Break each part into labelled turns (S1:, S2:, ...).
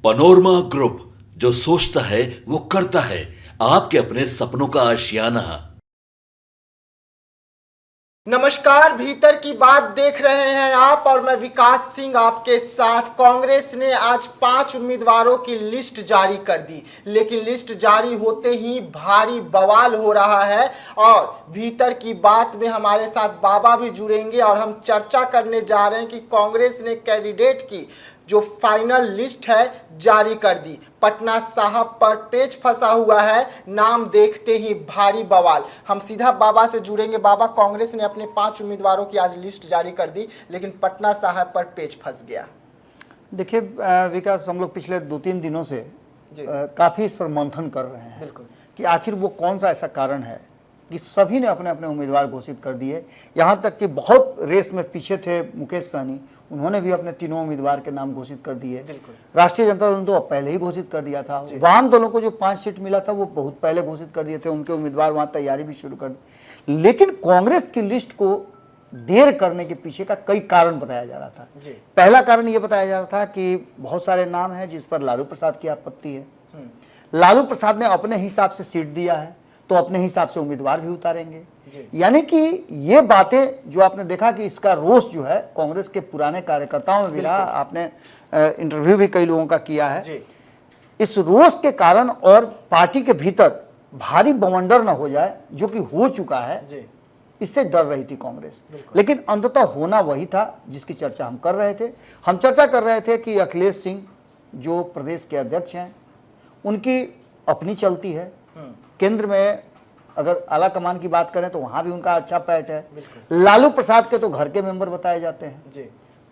S1: Panorama group, जो सोचता है वो करता है। आपके अपने सपनों का आशियाना।
S2: नमस्कार, भीतर की बात देख रहे हैं आप और मैं विकास सिंह आपके साथ। कांग्रेस ने आज 5 उम्मीदवारों की लिस्ट जारी कर दी, लेकिन लिस्ट जारी होते ही भारी बवाल हो रहा है। और भीतर की बात में हमारे साथ बाबा भी जुड़ेंगे और हम चर्चा करने जा रहे हैं कि कांग्रेस ने कैंडिडेट की जो फाइनल लिस्ट है जारी कर दी। पटना साहब पर पेच फंसा हुआ है, नाम देखते ही भारी बवाल। हम सीधा बाबा से जुड़ेंगे। बाबा, कांग्रेस ने अपने 5 उम्मीदवारों की आज लिस्ट जारी कर दी, लेकिन पटना साहब पर पेच फंस गया।
S3: देखिए विकास, हम लोग पिछले 2-3 दिनों से काफ़ी इस पर मंथन कर रहे हैं।
S2: बिल्कुल।
S3: कि आखिर वो कौन सा ऐसा कारण है कि सभी ने अपने अपने उम्मीदवार घोषित कर दिए। यहाँ तक कि बहुत रेस में पीछे थे मुकेश सहनी, उन्होंने भी अपने तीनों उम्मीदवार के नाम घोषित कर दिए। राष्ट्रीय जनता दल तो पहले ही घोषित कर दिया था। वाम दलों को जो 5 सीट मिला था वो बहुत पहले घोषित कर दिए थे, उनके उम्मीदवार वहाँ तैयारी भी शुरू कर दी। लेकिन कांग्रेस की लिस्ट को देर करने के पीछे का कई कारण बताया जा रहा था। पहला कारण ये बताया जा रहा था कि बहुत सारे नाम हैं जिस पर लालू प्रसाद की आपत्ति है। लालू प्रसाद ने अपने हिसाब से सीट दिया है तो अपने हिसाब से उम्मीदवार भी उतारेंगे। यानी कि ये बातें जो आपने देखा कि इसका रोष जो है कांग्रेस के पुराने कार्यकर्ताओं में भी रहा। आपने इंटरव्यू भी कई लोगों का किया है। इस रोष के कारण और पार्टी के भीतर भारी बवंडर न हो जाए, जो कि हो चुका है, इससे डर रही थी कांग्रेस। लेकिन अंततः होना वही था जिसकी चर्चा हम कर रहे थे। हम चर्चा कर रहे थे कि अखिलेश सिंह जो प्रदेश के अध्यक्ष हैं, उनकी अपनी चलती है। केंद्र में अगर आला कमान की बात करें तो वहां भी उनका अच्छा पैठ है। लालू प्रसाद के तो घर के मेंबर बताए जाते हैं।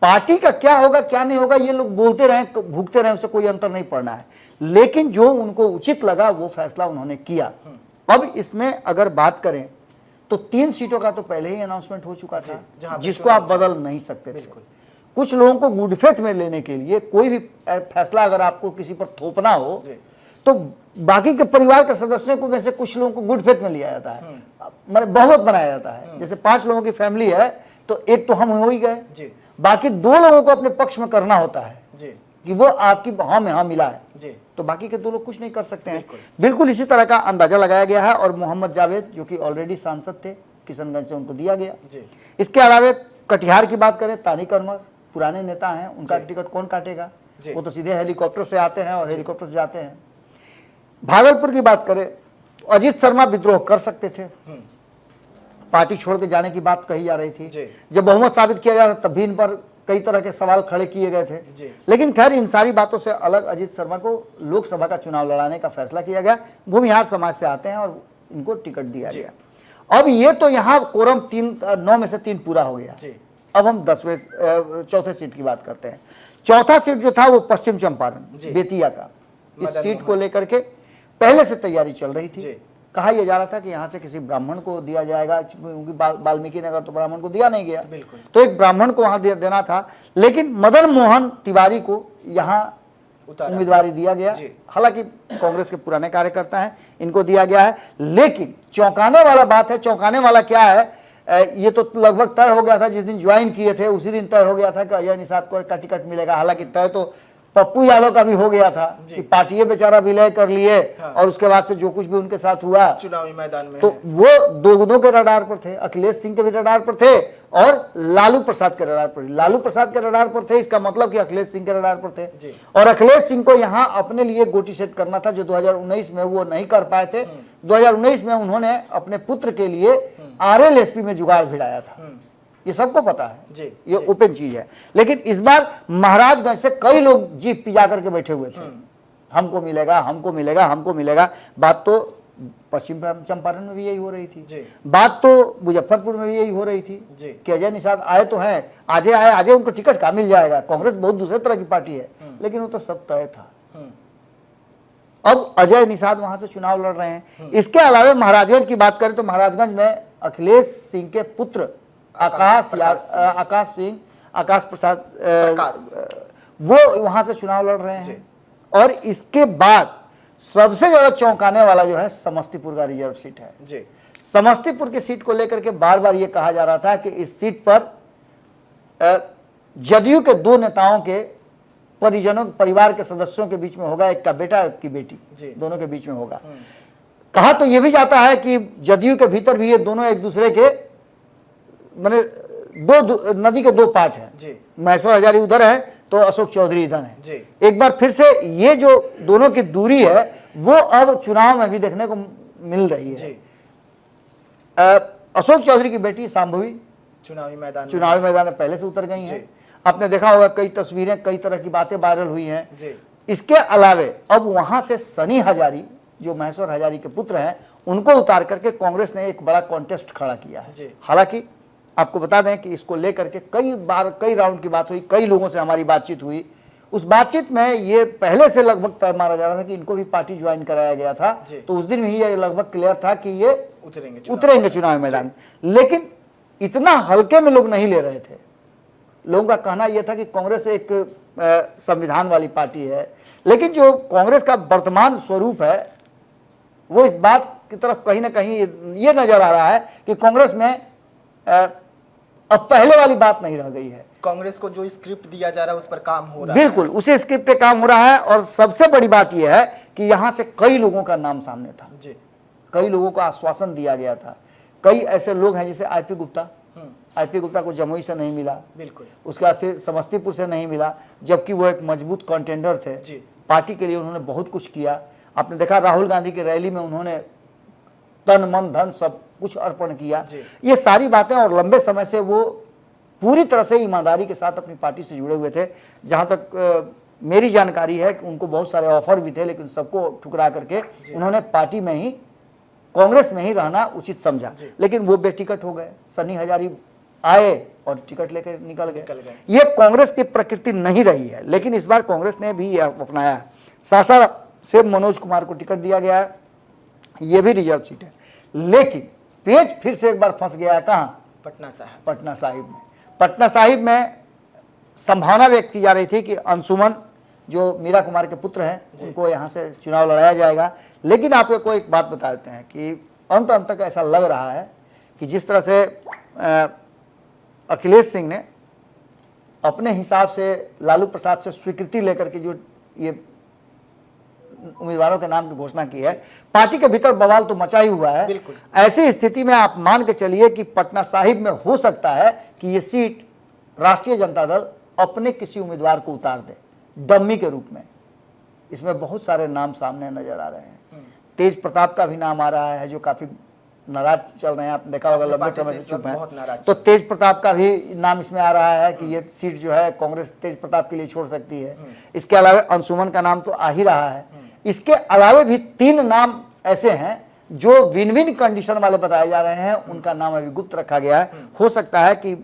S3: पार्टी का क्या होगा क्या नहीं होगा ये लोग बोलते रहे, भूखते रहे, उससे कोई अंतर नहीं पड़ना है। लेकिन जो उनको उचित लगा वो फैसला उन्होंने किया। अब इसमें अगर बात करें तो 3 सीटों का तो पहले ही अनाउंसमेंट हो चुका था, जिसको आप बदल नहीं सकते थे। कुछ लोगों को गुड फेथ में लेने के लिए कोई भी फैसला अगर आपको किसी पर थोपना हो तो बाकी के परिवार के सदस्यों को में से कुछ लोगों को गुड फेथ में लिया जाता है, मतलब बहुमत बनाया जाता है। जैसे 5 लोगों की फैमिली है तो एक तो हम हो ही गए, बाकी 2 लोगों को अपने पक्ष में करना होता है कि वो आपकी हाँ में हाँ मिला है, तो बाकी के 2 लोग कुछ नहीं कर सकते हैं। बिल्कुल इसी तरह का अंदाजा लगाया गया है। और मोहम्मद जावेद जो कि ऑलरेडी सांसद थे किशनगंज से, उनको दिया गया। इसके अलावा कटिहार की बात करें, तारिक अनवर पुराने नेता हैं, उनका टिकट कौन काटेगा? वो तो सीधे हेलीकॉप्टर से आते हैं और हेलीकॉप्टर से जाते हैं। भागलपुर की बात करें, अजीत शर्मा विद्रोह कर सकते थे, पार्टी छोड़ के जाने की बात कही जा रही थी। जब बहुमत साबित किया जा रहा तब भी इन पर कई तरह के सवाल खड़े किए गए थे। लेकिन खैर इन सारी बातों से अलग अजीत शर्मा को लोकसभा का चुनाव लड़ाने का फैसला किया गया। भूमिहार समाज से आते हैं और इनको टिकट दिया गया। अब ये तो यहाँ कोरम 9 में से 3 पूरा हो गया। अब हम 4थे सीट की बात करते हैं। चौथा सीट जो था वो पश्चिम चंपारण बेतिया का, इस सीट को लेकर के पहले से तैयारी चल रही थी। कहा यह जा रहा था कि यहाँ से किसी ब्राह्मण को दिया जाएगा, क्योंकि वाल्मीकि नगर तो ब्राह्मण को दिया नहीं गया, तो एक ब्राह्मण को वहां देना था। लेकिन मदन मोहन तिवारी को यहाँ उम्मीदवारी दिया गया। हालांकि कांग्रेस के पुराने कार्यकर्ता हैं, इनको दिया गया है। लेकिन चौंकाने वाला बात है, चौंकाने वाला क्या है, ये तो लगभग तय हो गया था, जिस दिन ज्वाइन किए थे उसी दिन तय हो गया था कि अजय निषाद को का टिकट मिलेगा। हालांकि तय तो पप्पू यादव का भी हो गया था कि पार्टी बेचारा विलय कर लिए और उसके बाद से जो कुछ भी उनके साथ हुआ
S2: चुनावी मैदान में,
S3: तो वो दोनों के रडार पर थे। अखिलेश सिंह के भी रडार पर थे और लालू प्रसाद के रडार पर। लालू प्रसाद के रडार पर थे, इसका मतलब कि अखिलेश सिंह के रडार पर थे। और अखिलेश सिंह को यहाँ अपने लिए गोटी सेट करना था, जो 2019 में वो नहीं कर पाए थे। 2019 में उन्होंने अपने पुत्र के लिए RLSP में जुगाड़ भिड़ाया था, ये सबको पता है, ये ओपन चीज है। लेकिन इस बार महाराजगंज से कई लोग जीप पिजा करके बैठे हुए थे, हमको मिलेगा, हमको मिलेगा, हमको मिलेगा। बात तो पश्चिम चंपारण में भी यही हो रही थी, बात तो मुजफ्फरपुर में भी यही हो रही थी कि अजय निषाद आए तो हैं, आजे उनको टिकट कहाँ मिल जाएगा। कांग्रेस बहुत दूसरे तरह की पार्टी है, लेकिन वो तो सब तय था। अब अजय निषाद वहां से चुनाव लड़ रहे हैं। इसके अलावा महाराजगंज की बात करें तो महाराजगंज में अखिलेश सिंह के पुत्र आकाश प्रसाद वो वहां से चुनाव लड़ रहे हैं। और इसके बाद सबसे ज्यादा चौंकाने वाला जो है समस्तीपुर का रिजर्व सीट है। समस्तीपुर की सीट को लेकर के बार बार ये कहा जा रहा था कि इस सीट पर जदयू के 2 नेताओं के परिजनों परिवार के सदस्यों के बीच में होगा, एक का बेटा एक की बेटी,
S2: जी।
S3: दोनों के बीच में होगा। कहा तो यह भी जाता है कि जदयू के भीतर भी ये दोनों एक दूसरे के माने दो नदी के दो पार्ट हैं।
S2: जी।
S3: महेश्वर हजारी उधर है तो अशोक चौधरी इधर है।
S2: जी।
S3: एक बार फिर से ये जो दोनों की दूरी है वो अब चुनाव में भी देखने को मिल रही है।
S2: जी।
S3: अशोक चौधरी की बेटी शांभवी
S2: चुनावी मैदान
S3: में पहले से उतर गई हैं। आपने देखा होगा कई तस्वीरें, कई तरह की बातें वायरल हुई हैं।
S2: जी।
S3: इसके अलावे अब वहां से सनी हजारी जो महेश्वर हजारी के पुत्र हैं उनको उतार करके कांग्रेस ने एक बड़ा कॉन्टेस्ट खड़ा किया है। हालांकि आपको बता दें कि इसको लेकर के कई बार कई राउंड की बात हुई, कई लोगों से हमारी बातचीत हुई। उस बातचीत में ये पहले से लगभग तय माना जा रहा था कि इनको भी पार्टी ज्वाइन कराया गया था, तो उस दिन भी ये लगभग क्लियर था कि ये उतरेंगे चुनाव मैदान। लेकिन इतना हल्के में लोग नहीं ले रहे थे। लोगों का कहना यह था कि कांग्रेस एक संविधान वाली पार्टी है, लेकिन जो कांग्रेस का वर्तमान स्वरूप है वो इस बात की तरफ कहीं ना कहीं ये नजर आ रहा है कि कांग्रेस में अब पहले वाली बात नहीं रह गई है।
S2: कांग्रेस को जो स्क्रिप्ट दिया जा रहा है उस पर काम हो रहा है।
S3: बिल्कुल उसी स्क्रिप्ट पे काम हो रहा है। और सबसे बड़ी बात यह है कि यहां से कई लोगों का नाम सामने था।
S2: जी।
S3: कई लोगों को आश्वासन दिया गया था। कई ऐसे लोग हैं जैसे आईपी गुप्ता को जमुई से नहीं मिला,
S2: बिल्कुल,
S3: उसके बाद फिर समस्तीपुर से नहीं मिला, जबकि वो एक मजबूत कंटेंडर थे।
S2: जी।
S3: पार्टी के लिए उन्होंने बहुत कुछ किया। आपने देखा राहुल गांधी की रैली में उन्होंने तन मन धन सब कुछ अर्पण किया। ये सारी बातें, और लंबे समय से वो पूरी तरह से ईमानदारी के साथ अपनी पार्टी से जुड़े हुए थे। जहां तक मेरी जानकारी है कि उनको बहुत सारे ऑफर भी थे, लेकिन सबको ठुकरा करके उन्होंने पार्टी में ही, कांग्रेस में ही रहना उचित समझा। लेकिन वो बेटिकट हो गए। सनी हजारी आए और टिकट लेकर निकल गए। ये कांग्रेस की प्रकृति नहीं रही है, लेकिन इस बार कांग्रेस ने भी अपनाया। सासाराम से मनोज कुमार को टिकट दिया गया है, ये भी रिजर्व सीट है। लेकिन पेच फिर से एक बार फंस गया है। कहां? पटना साहिब में संभावना व्यक्त की जा रही थी कि अंशुमन जो मीरा कुमार के पुत्र हैं उनको यहां से चुनाव लड़ाया जाएगा। लेकिन आपको एक बात बता देते हैं कि अंत तक ऐसा लग रहा है कि जिस तरह से अखिलेश सिंह ने अपने हिसाब से लालू प्रसाद से स्वीकृति लेकर के जो ये उम्मीदवारों के नाम की घोषणा की है, पार्टी के भीतर बवाल तो मचा ही हुआ है। ऐसी स्थिति में आप मान के चलिए कि पटना साहिब में हो सकता है कि ये सीट राष्ट्रीय जनता दल अपने किसी उम्मीदवार को उतार दे डम्मी के रूप में। इसमें बहुत सारे नाम सामने नजर आ रहे हैं। तेज प्रताप का भी नाम आ रहा है जो काफी नाराज चल रहे हैं। आपने देखा होगा लंबे समय से चुप है, तो तेज प्रताप का भी नाम इसमें आ रहा है कि ये सीट जो है कांग्रेस तेज प्रताप के लिए छोड़ सकती है। इसके अलावा अंशुमन का नाम तो आ ही रहा है। इसके अलावा भी 3 नाम ऐसे हैं जो विन विन कंडीशन वाले बताए जा रहे हैं, उनका नाम अभी गुप्त रखा गया है। हो सकता है कि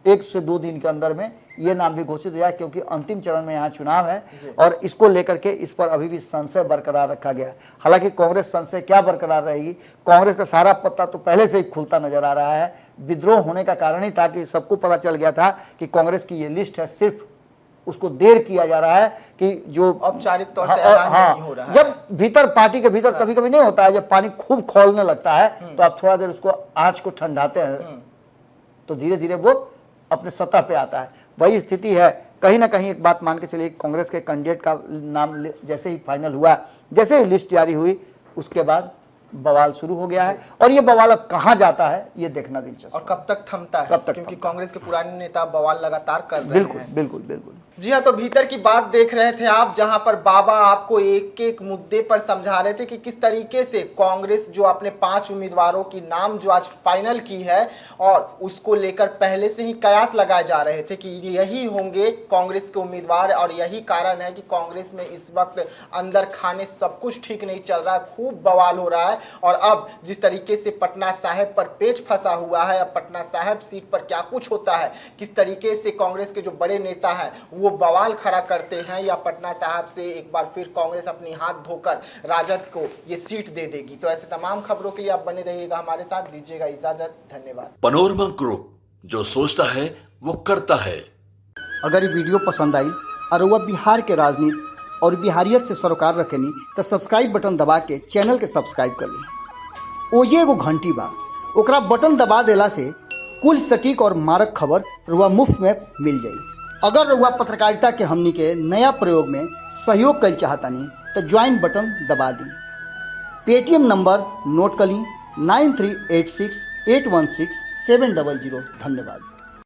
S3: 1 से 2 दिन के अंदर में ये नाम भी घोषित हो जाए, क्योंकि अंतिम चरण में यहाँ चुनाव है और इसको लेकर के इस पर अभी भी संशय बरकरार रखा गया है। हालांकि कांग्रेस संशय क्या बरकरार रहेगी, कांग्रेस का सारा पत्ता तो पहले से ही खुलता नजर आ रहा है। विद्रोह होने का कारण ही था कि सबको पता चल गया था कि कांग्रेस की ये लिस्ट है, सिर्फ उसको देर किया जा रहा है कि जो
S2: औपचारिक तौर से ऐलान नहीं हो रहा है।
S3: जब भीतर पार्टी के भीतर कभी कभी नहीं होता है, जब पानी खूब खौलने लगता है तो आप थोड़ा देर उसको आंच को ठंडाते हैं तो धीरे धीरे वो अपने सतह पे आता है। वही स्थिति है। कहीं ना कहीं एक बात मान के चलिए, कांग्रेस के कैंडिडेट का नाम जैसे ही फाइनल हुआ, जैसे ही लिस्ट जारी हुई, उसके बाद बवाल शुरू हो गया है। और ये बवाल अब कहां जाता है ये देखना दिलचस्प,
S2: और कब तक थमता है, क्योंकि कांग्रेस के पुराने नेता बवाल लगातार कर रहे हैं।
S3: बिल्कुल।
S2: जी हाँ, तो भीतर की बात देख रहे थे आप, जहां पर बाबा आपको एक एक मुद्दे पर समझा रहे थे कि किस तरीके से कांग्रेस जो अपने 5 उम्मीदवारों की नाम जो आज फाइनल की है, और उसको लेकर पहले से ही कयास लगाए जा रहे थे कि यही होंगे कांग्रेस के उम्मीदवार। और यही कारण है कि कांग्रेस में इस वक्त अंदर खाने सब कुछ ठीक नहीं चल रहा है, खूब बवाल हो रहा है। और अब जिस तरीके से पटना साहिब पर पेच फंसा हुआ है, अब पटना साहिब सीट पर क्या कुछ होता है, किस तरीके से कांग्रेस के जो बड़े नेता हैं वो बवाल खड़ा करते हैं, या पटना साहिब से एक बार फिर कांग्रेस अपनी हाथ धोकर राजद को ये सीट दे देगी। तो ऐसे तमाम खबरों के लिए आप बने रहिएगा हमारे साथ। दीजिएगा इजाजत, धन्यवाद।
S1: पनोरमा ग्रुप, जो सोचता है वो करता है।
S3: अगर ये वीडियो पसंद आई और वह बिहार के राजनीति और बिहारियत से सरोकार रखेनी तो सब्सक्राइब बटन दबा के चैनल के सब्सक्राइब कर ली। ओजे एगो घंटी बा, ओकरा बटन दबा देला से कुल सटीक और मारक खबर रुआ मुफ्त में मिल जाई। अगर रउआ पत्रकारिता के हमनी के नया प्रयोग में सहयोग कर चाहतानी तो ज्वाइन बटन दबा दी। पेटीएम नंबर नोट कर ली 9386816700। धन्यवाद।